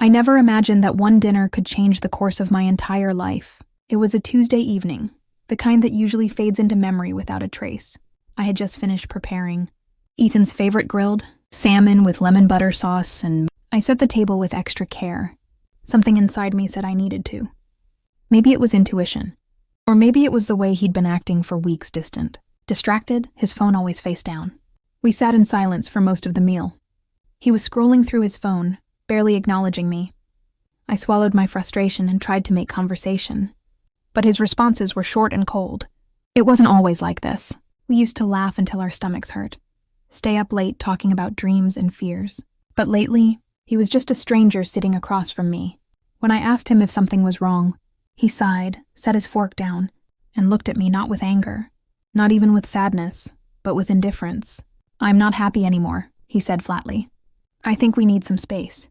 I never imagined that one dinner could change the course of my entire life. It was a Tuesday evening, the kind that usually fades into memory without a trace. I had just finished preparing Ethan's favorite grilled salmon with lemon butter sauce, and I set the table with extra care. Something inside me said I needed to. Maybe it was intuition, or maybe it was the way he'd been acting for weeks distant. Distracted, his phone always face down. We sat in silence for most of the meal. He was scrolling through his phone, barely acknowledging me. I swallowed my frustration and tried to make conversation, but his responses were short and cold. It wasn't always like this. We used to laugh until our stomachs hurt, stay up late talking about dreams and fears. But lately, he was just a stranger sitting across from me. When I asked him if something was wrong, he sighed, set his fork down, and looked at me not with anger, not even with sadness, but with indifference. "I'm not happy anymore," he said flatly. "I think we need some space."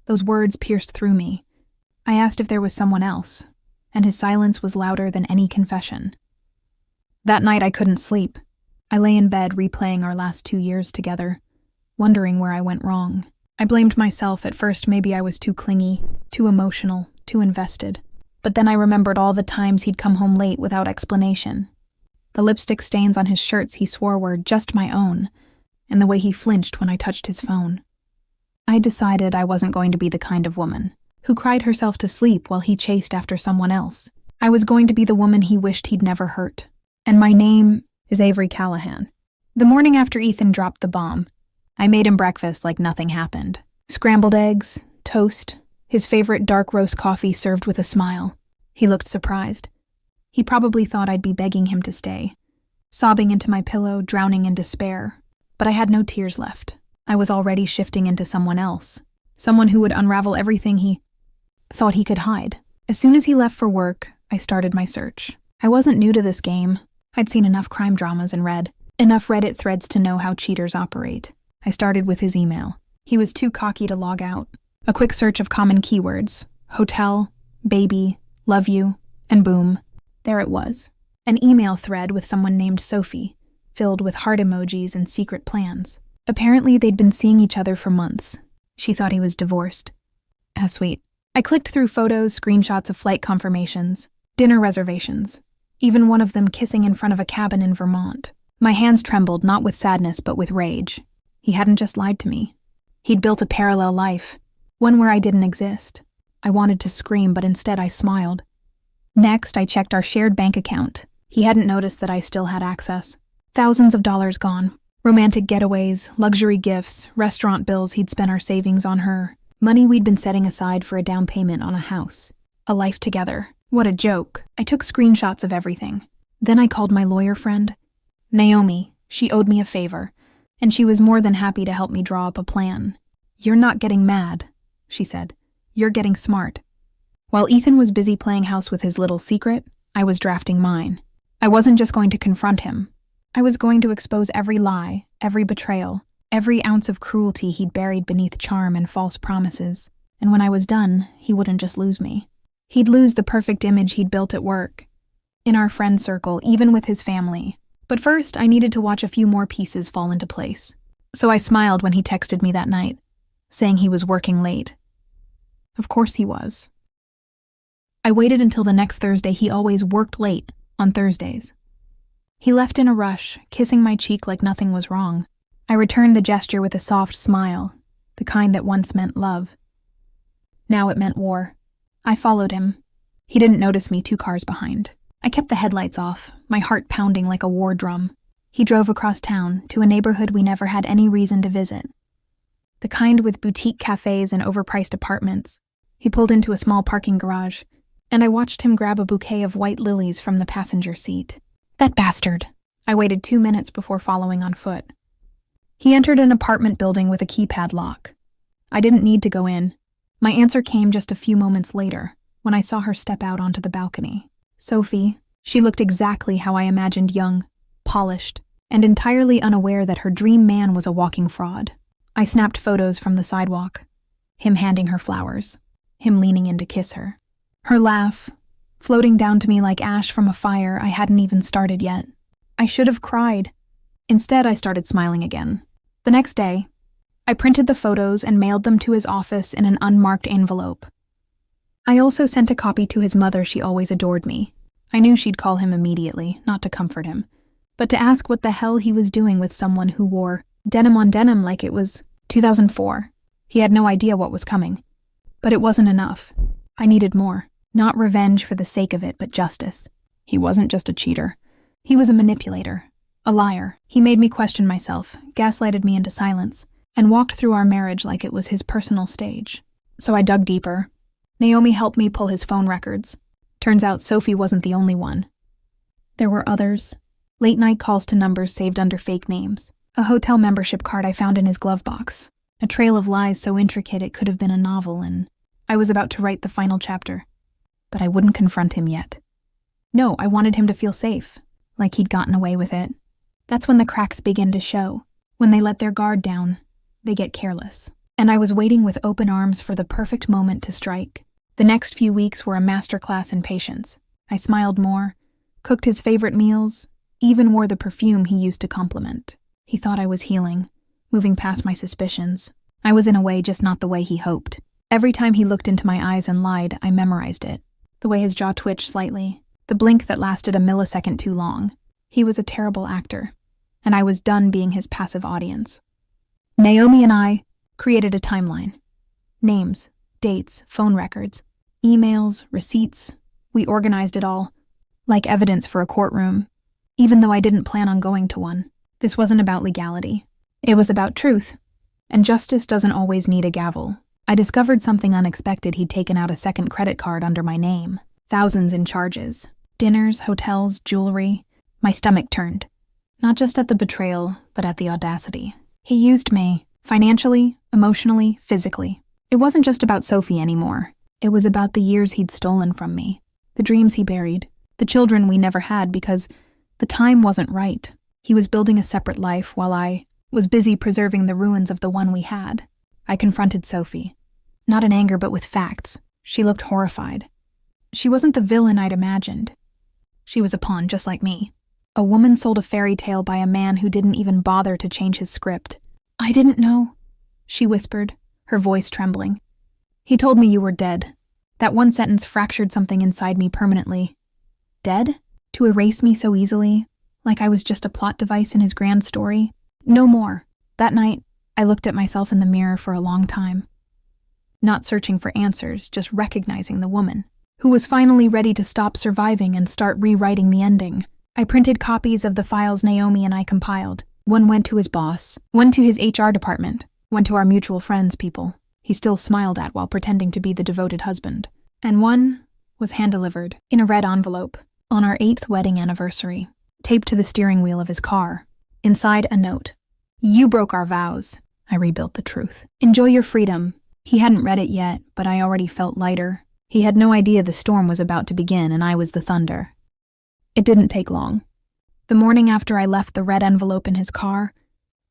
Those words pierced through me. I asked if there was someone else, and his silence was louder than any confession. That night I couldn't sleep. I lay in bed replaying our last 2 years together, wondering where I went wrong. I blamed myself. At first, maybe I was too clingy, too emotional, too invested. But then I remembered all the times he'd come home late without explanation. The lipstick stains on his shirts he swore were just my own, and the way he flinched when I touched his phone. I decided I wasn't going to be the kind of woman who cried herself to sleep while he chased after someone else. I was going to be the woman he wished he'd never hurt. And my name is Avery Callahan. The morning after Ethan dropped the bomb, I made him breakfast like nothing happened. Scrambled eggs, toast, his favorite dark roast coffee served with a smile. He looked surprised. He probably thought I'd be begging him to stay, sobbing into my pillow, drowning in despair. But I had no tears left. I was already shifting into someone else, someone who would unravel everything he thought he could hide. As soon as he left for work, I started my search. I wasn't new to this game. I'd seen enough crime dramas and read enough Reddit threads to know how cheaters operate. I started with his email. He was too cocky to log out. A quick search of common keywords: hotel, baby, love you, and boom. There it was. An email thread with someone named Sophie, filled with heart emojis and secret plans. Apparently, they'd been seeing each other for months. She thought he was divorced. How sweet. I clicked through photos, screenshots of flight confirmations, dinner reservations, even one of them kissing in front of a cabin in Vermont. My hands trembled, not with sadness, but with rage. He hadn't just lied to me. He'd built a parallel life, one where I didn't exist. I wanted to scream, but instead I smiled. Next, I checked our shared bank account. He hadn't noticed that I still had access. Thousands of dollars gone. Romantic getaways, luxury gifts, restaurant bills he'd spent our savings on her. Money we'd been setting aside for a down payment on a house. A life together. What a joke. I took screenshots of everything. Then I called my lawyer friend, Naomi. She owed me a favor, and she was more than happy to help me draw up a plan. "You're not getting mad," she said. "You're getting smart." While Ethan was busy playing house with his little secret, I was drafting mine. I wasn't just going to confront him. I was going to expose every lie, every betrayal, every ounce of cruelty he'd buried beneath charm and false promises. And when I was done, he wouldn't just lose me. He'd lose the perfect image he'd built at work, in our friend circle, even with his family. But first, I needed to watch a few more pieces fall into place. So I smiled when he texted me that night, saying he was working late. Of course he was. I waited until the next Thursday. He always worked late on Thursdays. He left in a rush, kissing my cheek like nothing was wrong. I returned the gesture with a soft smile, the kind that once meant love. Now it meant war. I followed him. He didn't notice me 2 cars behind. I kept the headlights off, my heart pounding like a war drum. He drove across town to a neighborhood we never had any reason to visit. The kind with boutique cafes and overpriced apartments. He pulled into a small parking garage, and I watched him grab a bouquet of white lilies from the passenger seat. That bastard. I waited 2 minutes before following on foot. He entered an apartment building with a keypad lock. I didn't need to go in. My answer came just a few moments later, when I saw her step out onto the balcony. Sophie, she looked exactly how I imagined, young, polished, and entirely unaware that her dream man was a walking fraud. I snapped photos from the sidewalk. Him handing her flowers. Him leaning in to kiss her. Her laugh, floating down to me like ash from a fire I hadn't even started yet. I should have cried. Instead, I started smiling again. The next day, I printed the photos and mailed them to his office in an unmarked envelope. I also sent a copy to his mother. She always adored me. I knew she'd call him immediately, not to comfort him, but to ask what the hell he was doing with someone who wore denim on denim like it was 2004. He had no idea what was coming. But it wasn't enough. I needed more. Not revenge for the sake of it, but justice. He wasn't just a cheater. He was a manipulator. A liar. He made me question myself, gaslighted me into silence, and walked through our marriage like it was his personal stage. So I dug deeper. Naomi helped me pull his phone records. Turns out Sophie wasn't the only one. There were others. Late-night calls to numbers saved under fake names. A hotel membership card I found in his glove box. A trail of lies so intricate it could have been a novel, and I was about to write the final chapter. But I wouldn't confront him yet. No, I wanted him to feel safe, like he'd gotten away with it. That's when the cracks begin to show. When they let their guard down, they get careless. And I was waiting with open arms for the perfect moment to strike. The next few weeks were a masterclass in patience. I smiled more, cooked his favorite meals, even wore the perfume he used to compliment. He thought I was healing, moving past my suspicions. I was in a way just not the way he hoped. Every time he looked into my eyes and lied, I memorized it. The way his jaw twitched slightly, the blink that lasted a millisecond too long. He was a terrible actor, and I was done being his passive audience. Naomi and I created a timeline. Names, dates, phone records, emails, receipts. We organized it all, like evidence for a courtroom, even though I didn't plan on going to one. This wasn't about legality. It was about truth, and justice doesn't always need a gavel. I discovered something unexpected. He'd taken out a second credit card under my name. Thousands in charges. Dinners, hotels, jewelry. My stomach turned. Not just at the betrayal, but at the audacity. He used me, financially, emotionally, physically. It wasn't just about Sophie anymore. It was about the years he'd stolen from me. The dreams he buried. The children we never had because the time wasn't right. He was building a separate life while I was busy preserving the ruins of the one we had. I confronted Sophie. Not in anger, but with facts. She looked horrified. She wasn't the villain I'd imagined. She was a pawn, just like me. A woman sold a fairy tale by a man who didn't even bother to change his script. I didn't know, she whispered, her voice trembling. He told me you were dead. That one sentence fractured something inside me permanently. Dead? To erase me so easily, like I was just a plot device in his grand story? No more. That night, I looked at myself in the mirror for a long time. Not searching for answers, just recognizing the woman, who was finally ready to stop surviving and start rewriting the ending. I printed copies of the files Naomi and I compiled. One went to his boss, one to his HR department, one to our mutual friends people he still smiled at while pretending to be the devoted husband. And one was hand-delivered, in a red envelope, on our 8th wedding anniversary, taped to the steering wheel of his car. Inside, a note. You broke our vows. I rebuilt the truth. Enjoy your freedom. He hadn't read it yet, but I already felt lighter. He had no idea the storm was about to begin and I was the thunder. It didn't take long. The morning after I left the red envelope in his car,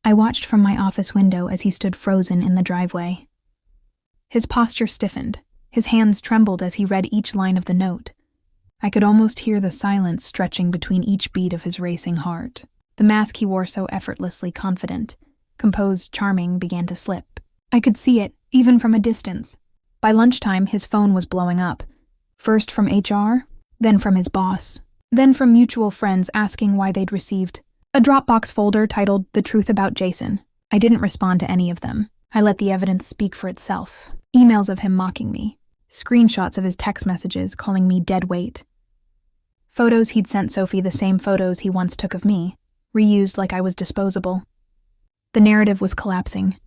I watched from my office window as he stood frozen in the driveway. His posture stiffened. His hands trembled as he read each line of the note. I could almost hear the silence stretching between each beat of his racing heart. The mask he wore so effortlessly confident, composed, charming, began to slip. I could see it, even from a distance. By lunchtime, his phone was blowing up. First from HR, then from his boss, then from mutual friends asking why they'd received a Dropbox folder titled The Truth About Jason. I didn't respond to any of them. I let the evidence speak for itself. Emails of him mocking me. Screenshots of his text messages calling me dead weight. Photos he'd sent Sophie, the same photos he once took of me, reused like I was disposable. The narrative was collapsing.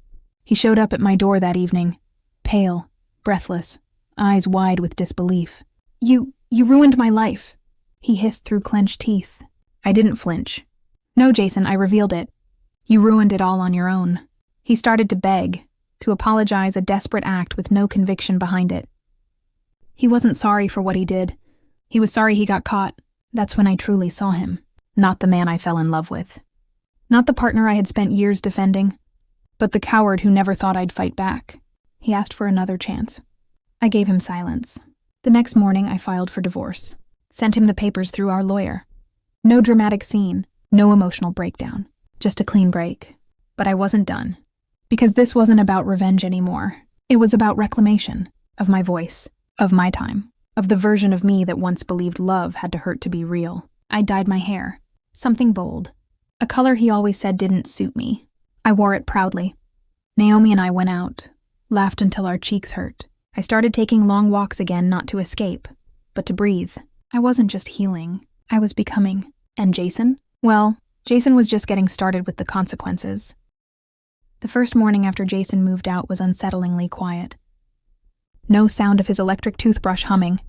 He showed up at my door that evening, pale, breathless, eyes wide with disbelief. You ruined my life, he hissed through clenched teeth. I didn't flinch. No, Jason, I revealed it. You ruined it all on your own. He started to beg, to apologize, a desperate act with no conviction behind it. He wasn't sorry for what he did. He was sorry he got caught. That's when I truly saw him. Not the man I fell in love with. Not the partner I had spent years defending, but the coward who never thought I'd fight back. He asked for another chance. I gave him silence. The next morning, I filed for divorce. Sent him the papers through our lawyer. No dramatic scene, no emotional breakdown. Just a clean break. But I wasn't done. Because this wasn't about revenge anymore. It was about reclamation of my voice, of my time, of the version of me that once believed love had to hurt to be real. I dyed my hair. Something bold. A color he always said didn't suit me. I wore it proudly. Naomi and I went out, laughed until our cheeks hurt. I started taking long walks again, not to escape, but to breathe. I wasn't just healing, I was becoming. And Jason? Well, Jason was just getting started with the consequences. The first morning after Jason moved out was unsettlingly quiet. No sound of his electric toothbrush humming.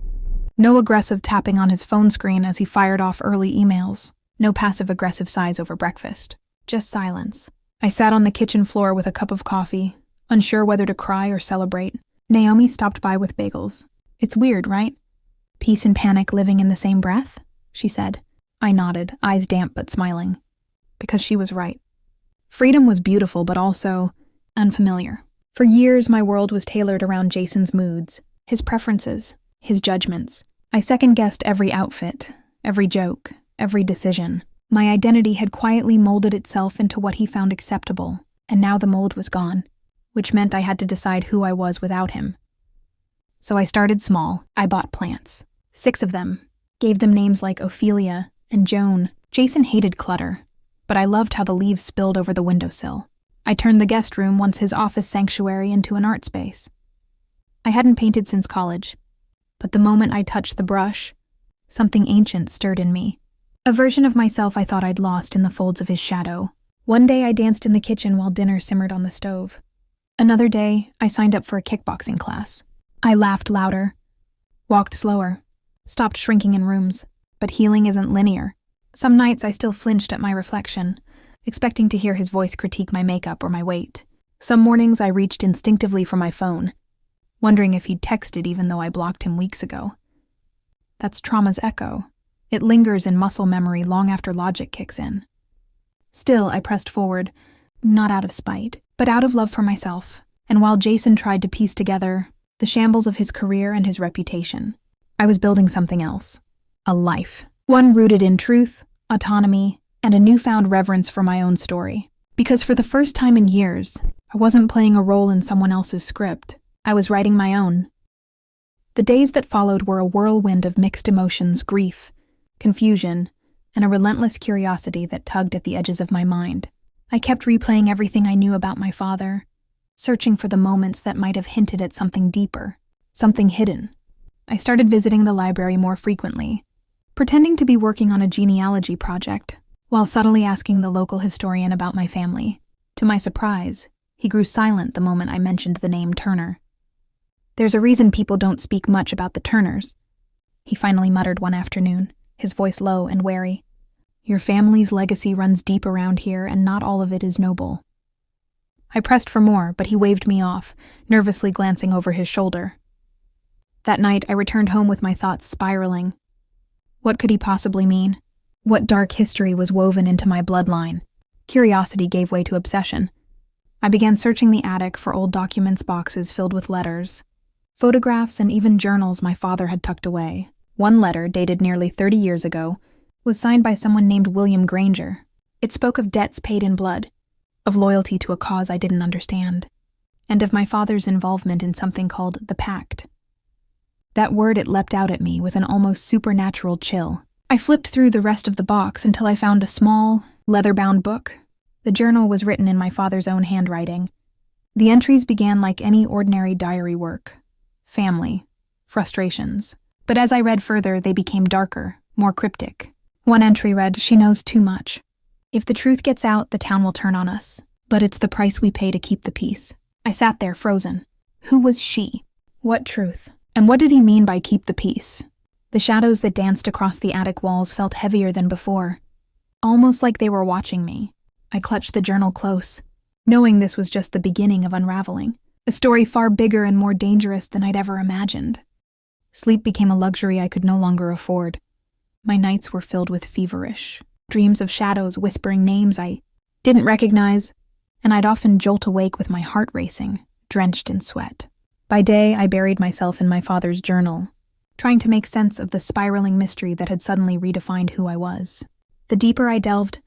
No aggressive tapping on his phone screen as he fired off early emails. No passive-aggressive sighs over breakfast. Just silence. I sat on the kitchen floor with a cup of coffee, unsure whether to cry or celebrate. Naomi stopped by with bagels. It's weird, right? Peace and panic living in the same breath, she said. I nodded, eyes damp but smiling. Because she was right. Freedom was beautiful but also unfamiliar. For years, my world was tailored around Jason's moods, his preferences, his judgments. I second-guessed every outfit, every joke, every decision. My identity had quietly molded itself into what he found acceptable, and now the mold was gone, which meant I had to decide who I was without him. So I started small. I bought plants. 6 of them. Gave them names like Ophelia and Joan. Jason hated clutter, but I loved how the leaves spilled over the windowsill. I turned the guest room, once his office sanctuary, into an art space. I hadn't painted since college, but the moment I touched the brush, something ancient stirred in me. A version of myself I thought I'd lost in the folds of his shadow. One day I danced in the kitchen while dinner simmered on the stove. Another day, I signed up for a kickboxing class. I laughed louder, walked slower, stopped shrinking in rooms. But healing isn't linear. Some nights I still flinched at my reflection, expecting to hear his voice critique my makeup or my weight. Some mornings I reached instinctively for my phone, wondering if he'd texted even though I blocked him weeks ago. That's trauma's echo. It lingers in muscle memory long after logic kicks in. Still, I pressed forward, not out of spite, but out of love for myself. And while Jason tried to piece together the shambles of his career and his reputation, I was building something else. A life. One rooted in truth, autonomy, and a newfound reverence for my own story. Because for the first time in years, I wasn't playing a role in someone else's script. I was writing my own. The days that followed were a whirlwind of mixed emotions, grief, confusion, and a relentless curiosity that tugged at the edges of my mind. I kept replaying everything I knew about my father, searching for the moments that might have hinted at something deeper, something hidden. I started visiting the library more frequently, pretending to be working on a genealogy project, while subtly asking the local historian about my family. To my surprise, he grew silent the moment I mentioned the name Turner. There's a reason people don't speak much about the Turners, he finally muttered one afternoon, his voice low and wary. Your family's legacy runs deep around here, and not all of it is noble. I pressed for more, but he waved me off, nervously glancing over his shoulder. That night, I returned home with my thoughts spiraling. What could he possibly mean? What dark history was woven into my bloodline? Curiosity gave way to obsession. I began searching the attic for old documents boxes filled with letters, photographs, and even journals my father had tucked away. One letter, dated nearly 30 years ago, was signed by someone named William Granger. It spoke of debts paid in blood, of loyalty to a cause I didn't understand, and of my father's involvement in something called the Pact. That word, it leapt out at me with an almost supernatural chill. I flipped through the rest of the box until I found a small, leather-bound book. The journal was written in my father's own handwriting. The entries began like any ordinary diary work. Family, frustrations. But as I read further, they became darker, more cryptic. One entry read, "She knows too much. If the truth gets out, the town will turn on us. But it's the price we pay to keep the peace." I sat there, frozen. Who was she? What truth? And what did he mean by keep the peace? The shadows that danced across the attic walls felt heavier than before, almost like they were watching me. I clutched the journal close, knowing this was just the beginning of unraveling, a story far bigger and more dangerous than I'd ever imagined. Sleep became a luxury I could no longer afford. My nights were filled with feverish dreams of shadows whispering names I didn't recognize, and I'd often jolt awake with my heart racing, drenched in sweat. By day, I buried myself in my father's journal, trying to make sense of the spiraling mystery that had suddenly redefined who I was. The deeper I delved,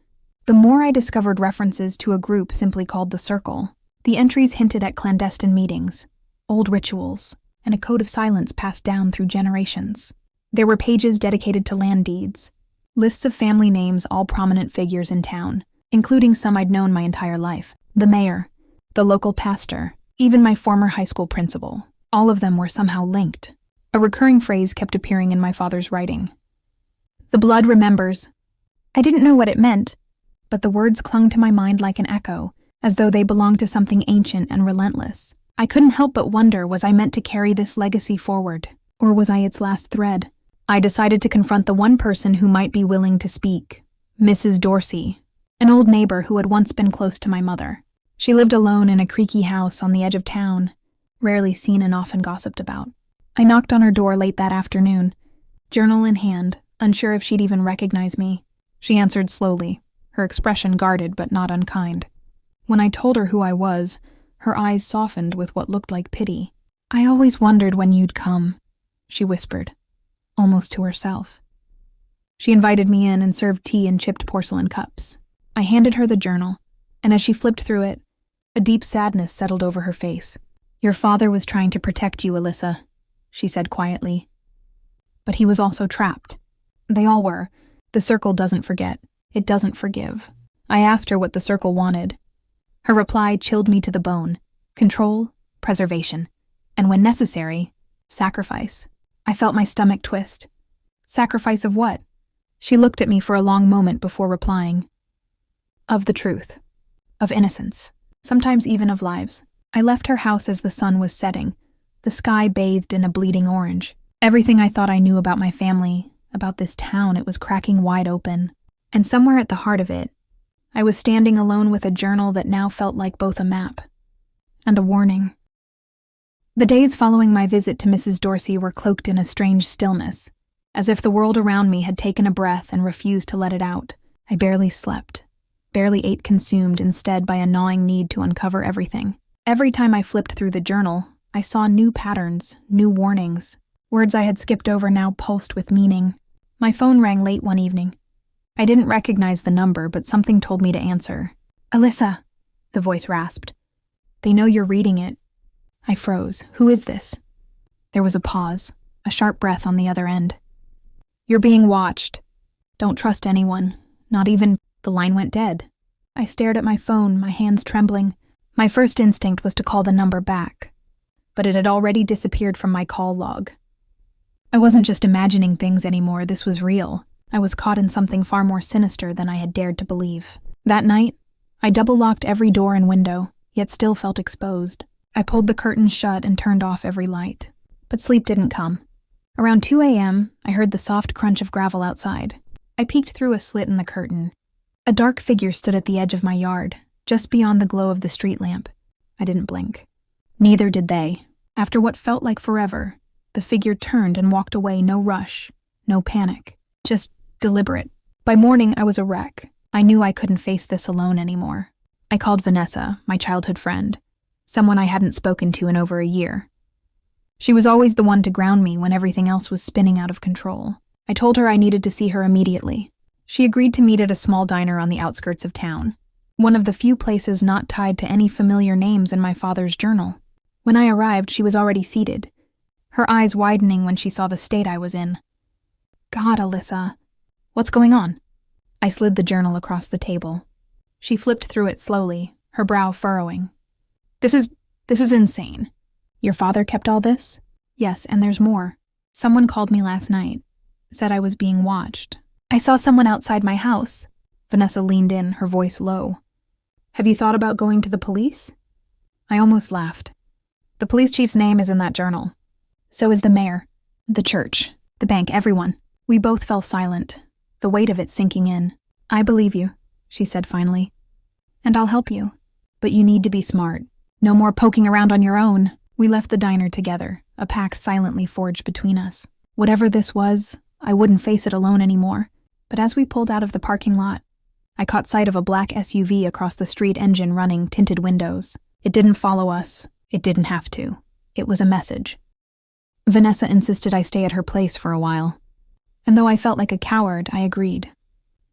the more I discovered references to a group simply called the Circle. The entries hinted at clandestine meetings, old rituals, and a code of silence passed down through generations. There were pages dedicated to land deeds, lists of family names, all prominent figures in town, including some I'd known my entire life. The mayor, the local pastor, even my former high school principal. All of them were somehow linked. A recurring phrase kept appearing in my father's writing. "The blood remembers." I didn't know what it meant, but the words clung to my mind like an echo, as though they belonged to something ancient and relentless. I couldn't help but wonder, was I meant to carry this legacy forward, or was I its last thread? I decided to confront the one person who might be willing to speak, Mrs. Dorsey, an old neighbor who had once been close to my mother. She lived alone in a creaky house on the edge of town, rarely seen and often gossiped about. I knocked on her door late that afternoon, journal in hand, unsure if she'd even recognize me. She answered slowly, her expression guarded but not unkind. When I told her who I was, her eyes softened with what looked like pity. "I always wondered when you'd come," she whispered, almost to herself. She invited me in and served tea in chipped porcelain cups. I handed her the journal, and as she flipped through it, a deep sadness settled over her face. "Your father was trying to protect you, Alyssa," she said quietly. "But he was also trapped. They all were. The circle doesn't forget. It doesn't forgive." I asked her what the circle wanted. Her reply chilled me to the bone. Control, preservation, and when necessary, sacrifice. I felt my stomach twist. Sacrifice of what? She looked at me for a long moment before replying. "Of the truth. Of innocence. Sometimes even of lives." I left her house as the sun was setting, the sky bathed in a bleeding orange. Everything I thought I knew about my family, about this town, it was cracking wide open. And somewhere at the heart of it, I was standing alone with a journal that now felt like both a map and a warning. The days following my visit to Mrs. Dorsey were cloaked in a strange stillness, as if the world around me had taken a breath and refused to let it out. I barely slept, barely ate, consumed instead by a gnawing need to uncover everything. Every time I flipped through the journal, I saw new patterns, new warnings. Words I had skipped over now pulsed with meaning. My phone rang late one evening. I didn't recognize the number, but something told me to answer. "Alyssa," the voice rasped. "They know you're reading it." I froze. "Who is this?" There was a pause, a sharp breath on the other end. "You're being watched. Don't trust anyone, not even—" The line went dead. I stared at my phone, my hands trembling. My first instinct was to call the number back, but it had already disappeared from my call log. I wasn't just imagining things anymore, this was real. I was caught in something far more sinister than I had dared to believe. That night, I double-locked every door and window, yet still felt exposed. I pulled the curtains shut and turned off every light. But sleep didn't come. Around 2 a.m., I heard the soft crunch of gravel outside. I peeked through a slit in the curtain. A dark figure stood at the edge of my yard, just beyond the glow of the street lamp. I didn't blink. Neither did they. After what felt like forever, the figure turned and walked away, no rush, no panic, just deliberate. By morning, I was a wreck. I knew I couldn't face this alone anymore. I called Vanessa, my childhood friend, someone I hadn't spoken to in over a year. She was always the one to ground me when everything else was spinning out of control. I told her I needed to see her immediately. She agreed to meet at a small diner on the outskirts of town, one of the few places not tied to any familiar names in my father's journal. When I arrived, she was already seated, her eyes widening when she saw the state I was in. "God, Alyssa, what's going on?" I slid the journal across the table. She flipped through it slowly, her brow furrowing. This is insane. Your father kept all this?" "Yes, and there's more. Someone called me last night, said I was being watched. I saw someone outside my house." Vanessa leaned in, her voice low. "Have you thought about going to the police?" I almost laughed. "The police chief's name is in that journal. So is the mayor, the church, the bank, everyone." We both fell silent, the weight of it sinking in. "I believe you," she said finally. "And I'll help you. But you need to be smart. No more poking around on your own." We left the diner together, a pact silently forged between us. Whatever this was, I wouldn't face it alone anymore. But as we pulled out of the parking lot, I caught sight of a black SUV across the street, engine running, tinted windows. It didn't follow us. It didn't have to. It was a message. Vanessa insisted I stay at her place for a while. And though I felt like a coward, I agreed.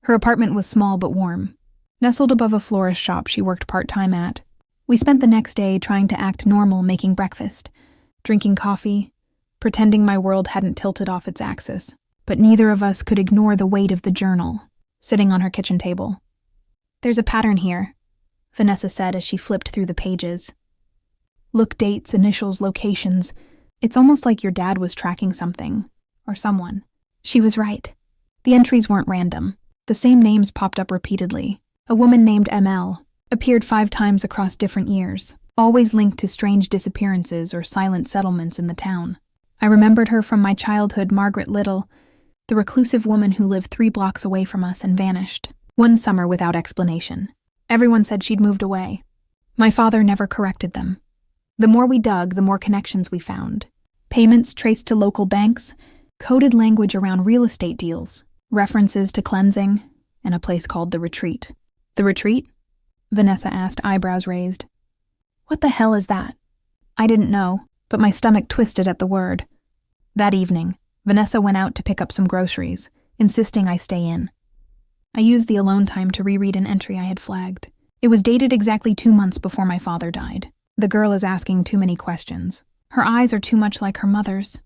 Her apartment was small but warm, nestled above a florist shop she worked part-time at. We spent the next day trying to act normal, making breakfast, drinking coffee, pretending my world hadn't tilted off its axis. But neither of us could ignore the weight of the journal, sitting on her kitchen table. "There's a pattern here," Vanessa said as she flipped through the pages. "Look, dates, initials, locations. It's almost like your dad was tracking something, or someone." She was right. The entries weren't random. The same names popped up repeatedly. A woman named ML appeared 5 times across different years, always linked to strange disappearances or silent settlements in the town. I remembered her from my childhood, Margaret Little, the reclusive woman who lived 3 blocks away from us and vanished one summer without explanation. Everyone said she'd moved away. My father never corrected them. The more we dug, the more connections we found. Payments traced to local banks, coded language around real estate deals, references to cleansing, and a place called The Retreat. "The Retreat?" Vanessa asked, eyebrows raised. "What the hell is that?" I didn't know, but my stomach twisted at the word. That evening, Vanessa went out to pick up some groceries, insisting I stay in. I used the alone time to reread an entry I had flagged. It was dated exactly 2 months before my father died. "The girl is asking too many questions. Her eyes are too much like her mother's.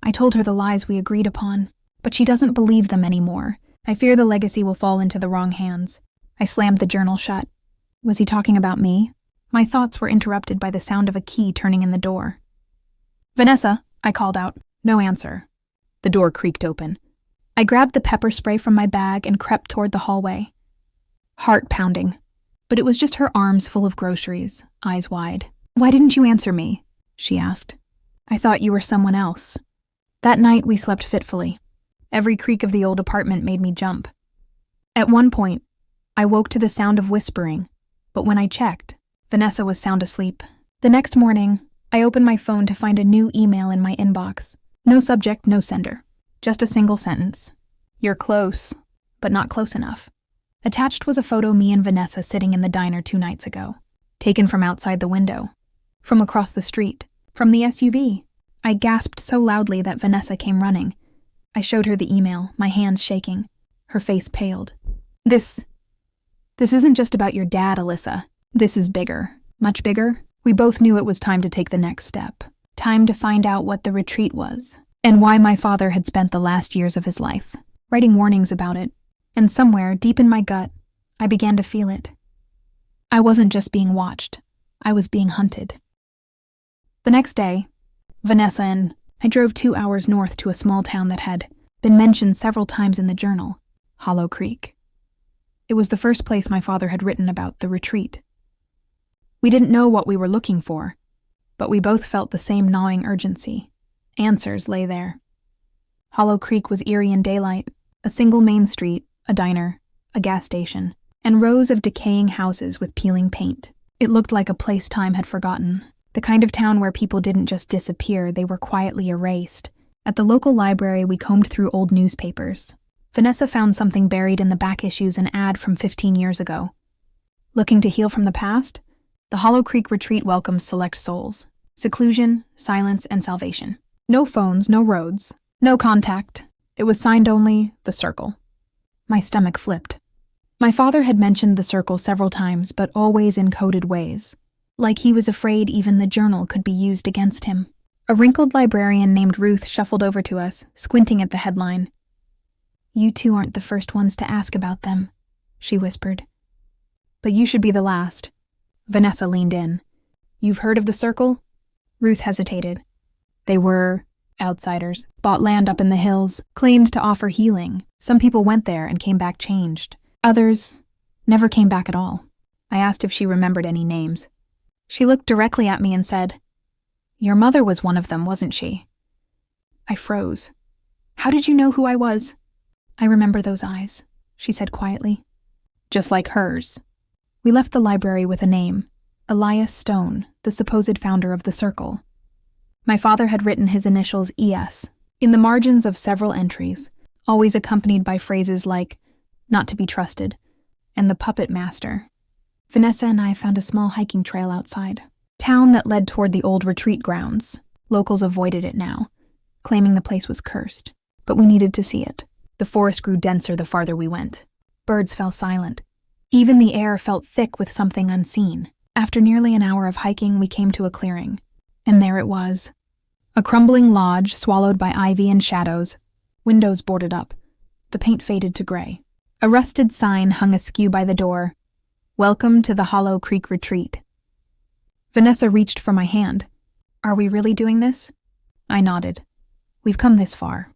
I told her the lies we agreed upon, but she doesn't believe them anymore. I fear the legacy will fall into the wrong hands." I slammed the journal shut. Was he talking about me? My thoughts were interrupted by the sound of a key turning in the door. "Vanessa," I called out. No answer. The door creaked open. I grabbed the pepper spray from my bag and crept toward the hallway. Heart pounding. But it was just her arms full of groceries, eyes wide. "Why didn't you answer me?" she asked. "I thought you were someone else." That night we slept fitfully. Every creak of the old apartment made me jump. At one point, I woke to the sound of whispering, but when I checked, Vanessa was sound asleep. The next morning, I opened my phone to find a new email in my inbox. No subject, no sender. Just a single sentence. "You're close, but not close enough." Attached was a photo me and Vanessa sitting in the diner 2 nights ago, taken from outside the window, from across the street, from the SUV. I gasped so loudly that Vanessa came running. I showed her the email, my hands shaking. Her face paled. This isn't just about your dad, Alyssa. This is bigger. Much bigger. We both knew it was time to take the next step. Time to find out what the retreat was, and why my father had spent the last years of his life, writing warnings about it. And somewhere, deep in my gut, I began to feel it. I wasn't just being watched. I was being hunted. The next day, Vanessa and I drove 2 hours north to a small town that had been mentioned several times in the journal, Hollow Creek. It was the first place my father had written about the retreat. We didn't know what we were looking for, but we both felt the same gnawing urgency. Answers lay there. Hollow Creek was eerie in daylight, a single main street, a diner, a gas station, and rows of decaying houses with peeling paint. It looked like a place time had forgotten, the kind of town where people didn't just disappear, they were quietly erased. At the local library, we combed through old newspapers. Vanessa found something buried in the back issues, an ad from 15 years ago. Looking to heal from the past? The Hollow Creek Retreat welcomes select souls. Seclusion, silence, and salvation. No phones, no roads, no contact. It was signed only, The Circle. My stomach flipped. My father had mentioned The Circle several times, but always in coded ways. Like he was afraid even the journal could be used against him. A wrinkled librarian named Ruth shuffled over to us, squinting at the headline. "You two aren't the first ones to ask about them," she whispered. "But you should be the last." Vanessa leaned in. "You've heard of The Circle?" Ruth hesitated. They were outsiders, bought land up in the hills, claimed to offer healing. Some people went there and came back changed. Others never came back at all. I asked if she remembered any names. She looked directly at me and said, "Your mother was one of them, wasn't she?" I froze. "How did you know who I was?" "I remember those eyes," she said quietly. "Just like hers." We left the library with a name, Elias Stone, the supposed founder of The Circle. My father had written his initials ES in the margins of several entries, always accompanied by phrases like, "not to be trusted," and "the puppet master." Vanessa and I found a small hiking trail outside, town that led toward the old retreat grounds. Locals avoided it now, claiming the place was cursed, but we needed to see it. The forest grew denser the farther we went. Birds fell silent. Even the air felt thick with something unseen. After nearly an hour of hiking, we came to a clearing, and there it was. A crumbling lodge swallowed by ivy and shadows, windows boarded up, the paint faded to gray. A rusted sign hung askew by the door, "Welcome to the Hollow Creek Retreat." Vanessa reached for my hand. "Are we really doing this?" I nodded. "We've come this far."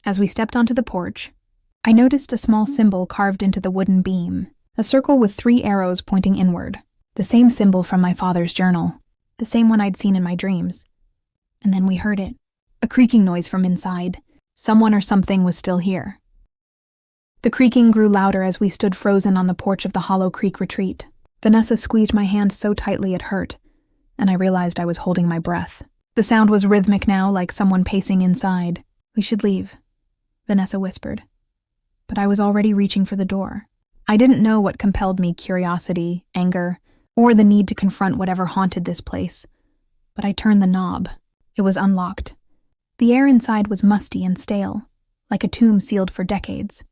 As we stepped onto the porch, I noticed a small symbol carved into the wooden beam, a circle with 3 arrows pointing inward, the same symbol from my father's journal, the same one I'd seen in my dreams. And then we heard it, a creaking noise from inside. Someone or something was still here. The creaking grew louder as we stood frozen on the porch of the Hollow Creek Retreat. Vanessa squeezed my hand so tightly it hurt, and I realized I was holding my breath. The sound was rhythmic now, like someone pacing inside. "We should leave," Vanessa whispered. But I was already reaching for the door. I didn't know what compelled me, curiosity, anger, or the need to confront whatever haunted this place. But I turned the knob. It was unlocked. The air inside was musty and stale, like a tomb sealed for decades.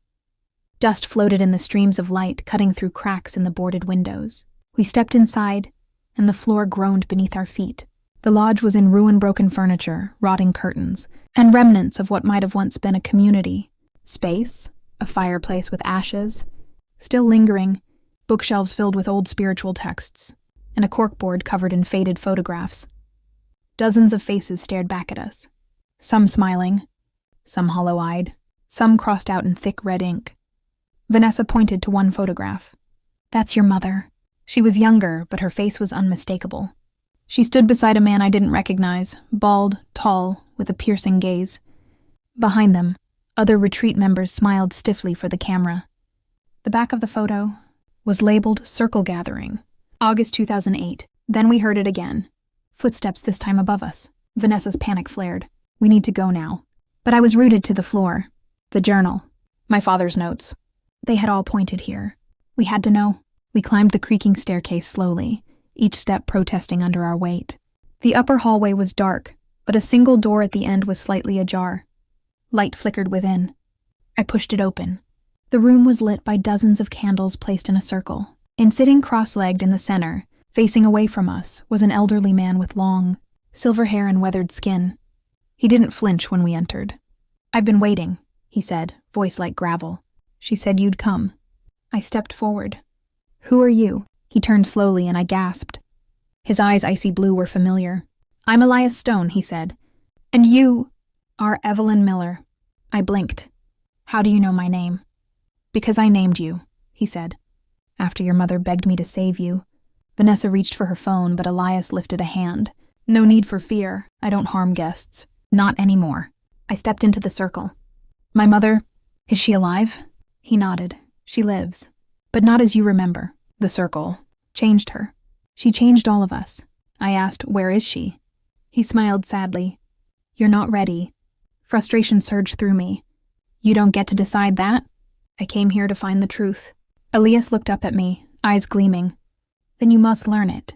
Dust floated in the streams of light, cutting through cracks in the boarded windows. We stepped inside, and the floor groaned beneath our feet. The lodge was in ruin-broken furniture, rotting curtains, and remnants of what might have once been a community. Space, a fireplace with ashes, still lingering, bookshelves filled with old spiritual texts, and a corkboard covered in faded photographs. Dozens of faces stared back at us, some smiling, some hollow-eyed, some crossed out in thick red ink. Vanessa pointed to one photograph. "That's your mother." She was younger, but her face was unmistakable. She stood beside a man I didn't recognize, bald, tall, with a piercing gaze. Behind them, other retreat members smiled stiffly for the camera. The back of the photo was labeled Circle Gathering, August 2008. Then we heard it again. Footsteps this time above us. Vanessa's panic flared. "We need to go now." But I was rooted to the floor. The journal. My father's notes. They had all pointed here. We had to know. We climbed the creaking staircase slowly, each step protesting under our weight. The upper hallway was dark, but a single door at the end was slightly ajar. Light flickered within. I pushed it open. The room was lit by dozens of candles placed in a circle, and sitting cross-legged in the center, facing away from us, was an elderly man with long, silver hair and weathered skin. He didn't flinch when we entered. "I've been waiting," he said, voice like gravel. "She said you'd come." I stepped forward. "Who are you?" He turned slowly and I gasped. His eyes, icy blue, were familiar. "I'm Elias Stone," he said. "And you are Evelyn Miller." I blinked. "How do you know my name?" "Because I named you," he said. "After your mother begged me to save you." Vanessa reached for her phone, but Elias lifted a hand. "No need for fear. I don't harm guests. Not anymore." I stepped into the circle. "My mother, is she alive?" He nodded. "She lives. But not as you remember. The circle changed her. She changed all of us." I asked, "Where is she?" He smiled sadly. "You're not ready." Frustration surged through me. "You don't get to decide that?" "I came here to find the truth." Elias looked up at me, eyes gleaming. "Then you must learn it."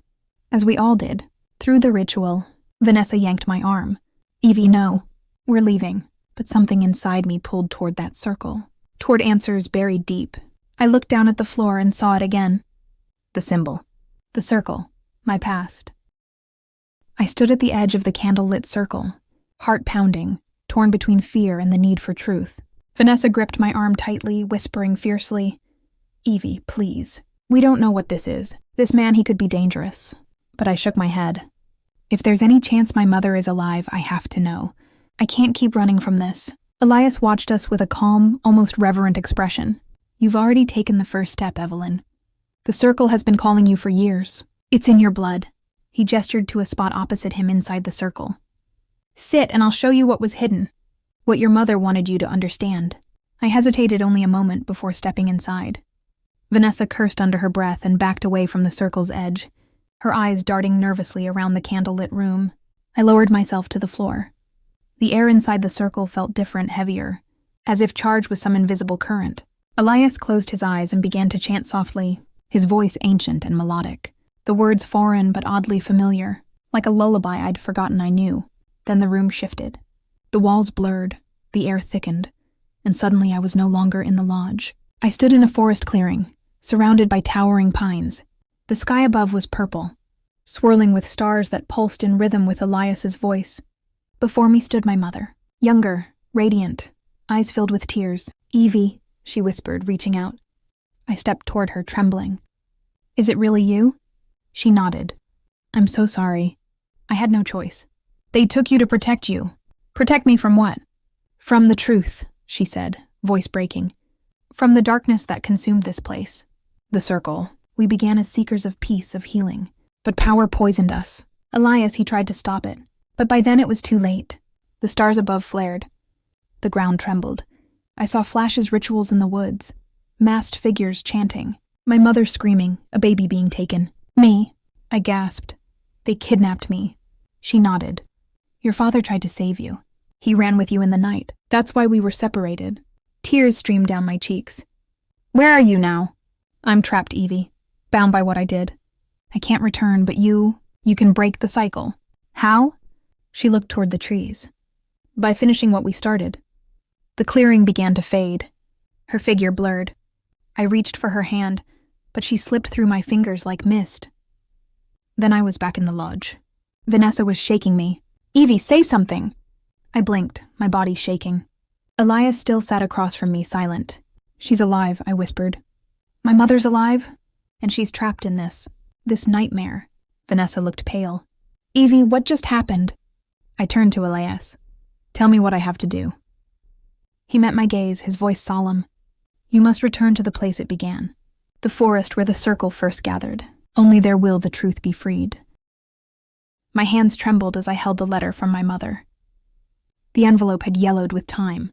As we all did. Through the ritual, Vanessa yanked my arm. "Evie, no. We're leaving." But something inside me pulled toward that circle, toward answers buried deep. I looked down at the floor and saw it again. The symbol. The circle. My past. I stood at the edge of the candle-lit circle, heart pounding, torn between fear and the need for truth. Vanessa gripped my arm tightly, whispering fiercely, "Evie, please. We don't know what this is. This man, he could be dangerous." But I shook my head. "If there's any chance my mother is alive, I have to know. I can't keep running from this." Elias watched us with a calm, almost reverent expression. "You've already taken the first step, Evelyn. The circle has been calling you for years. It's in your blood." He gestured to a spot opposite him inside the circle. "Sit and I'll show you what was hidden. What your mother wanted you to understand." I hesitated only a moment before stepping inside. Vanessa cursed under her breath and backed away from the circle's edge, her eyes darting nervously around the candlelit room. I lowered myself to the floor. The air inside the circle felt different, heavier, as if charged with some invisible current. Elias closed his eyes and began to chant softly, his voice ancient and melodic, the words foreign but oddly familiar, like a lullaby I'd forgotten I knew. Then the room shifted. The walls blurred, the air thickened, and suddenly I was no longer in the lodge. I stood in a forest clearing, surrounded by towering pines. The sky above was purple, swirling with stars that pulsed in rhythm with Elias's voice. Before me stood my mother, younger, radiant, eyes filled with tears. "Evie," she whispered, reaching out. I stepped toward her, trembling. "Is it really you?" She nodded. "I'm so sorry. I had no choice. They took you to protect you." "Protect me from what?" "From the truth," she said, voice breaking. "From the darkness that consumed this place. The circle. We began as seekers of peace, of healing. But power poisoned us. Elias, he tried to stop it. But by then it was too late. The stars above flared. The ground trembled. I saw flashes, rituals in the woods. Masked figures chanting. My mother screaming, a baby being taken. Me," I gasped. "They kidnapped me." She nodded. "Your father tried to save you. He ran with you in the night. That's why we were separated." Tears streamed down my cheeks. "Where are you now?" "I'm trapped, Evie. Bound by what I did. I can't return, but you can break the cycle." "How?" She looked toward the trees. "By finishing what we started." The clearing began to fade. Her figure blurred. I reached for her hand, but she slipped through my fingers like mist. Then I was back in the lodge. Vanessa was shaking me. "Evie, say something!" I blinked, my body shaking. Elias still sat across from me, silent. "She's alive," I whispered. "My mother's alive? And she's trapped in this nightmare." Vanessa looked pale. "Evie, what just happened?" I turned to Elias. "Tell me what I have to do." He met my gaze, his voice solemn. "You must return to the place it began. The forest where the circle first gathered. Only there will the truth be freed." My hands trembled as I held the letter from my mother. The envelope had yellowed with time,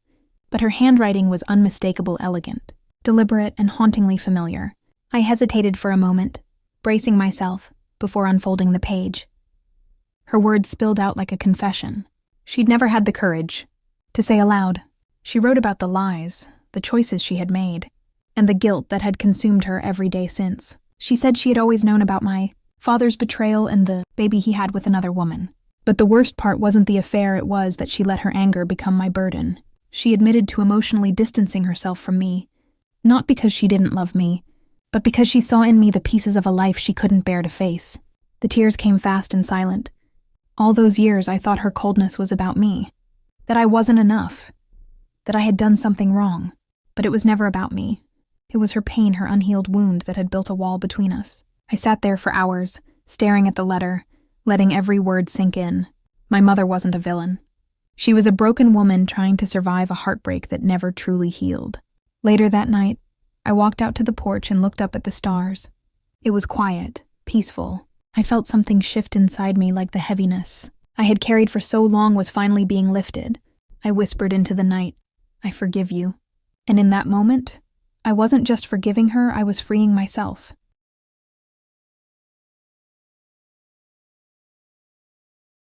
but her handwriting was unmistakable, elegant, deliberate, and hauntingly familiar. I hesitated for a moment, bracing myself, before unfolding the page. Her words spilled out like a confession. She'd never had the courage to say aloud. She wrote about the lies, the choices she had made, and the guilt that had consumed her every day since. She said she had always known about my father's betrayal and the baby he had with another woman. But the worst part wasn't the affair, it was that she let her anger become my burden. She admitted to emotionally distancing herself from me, not because she didn't love me, but because she saw in me the pieces of a life she couldn't bear to face. The tears came fast and silent. All those years I thought her coldness was about me, that I wasn't enough, that I had done something wrong. But it was never about me. It was her pain, her unhealed wound that had built a wall between us. I sat there for hours, staring at the letter, letting every word sink in. My mother wasn't a villain. She was a broken woman trying to survive a heartbreak that never truly healed. Later that night, I walked out to the porch and looked up at the stars. It was quiet, peaceful. I felt something shift inside me, like the heaviness I had carried for so long was finally being lifted. I whispered into the night, "I forgive you." And in that moment, I wasn't just forgiving her, I was freeing myself.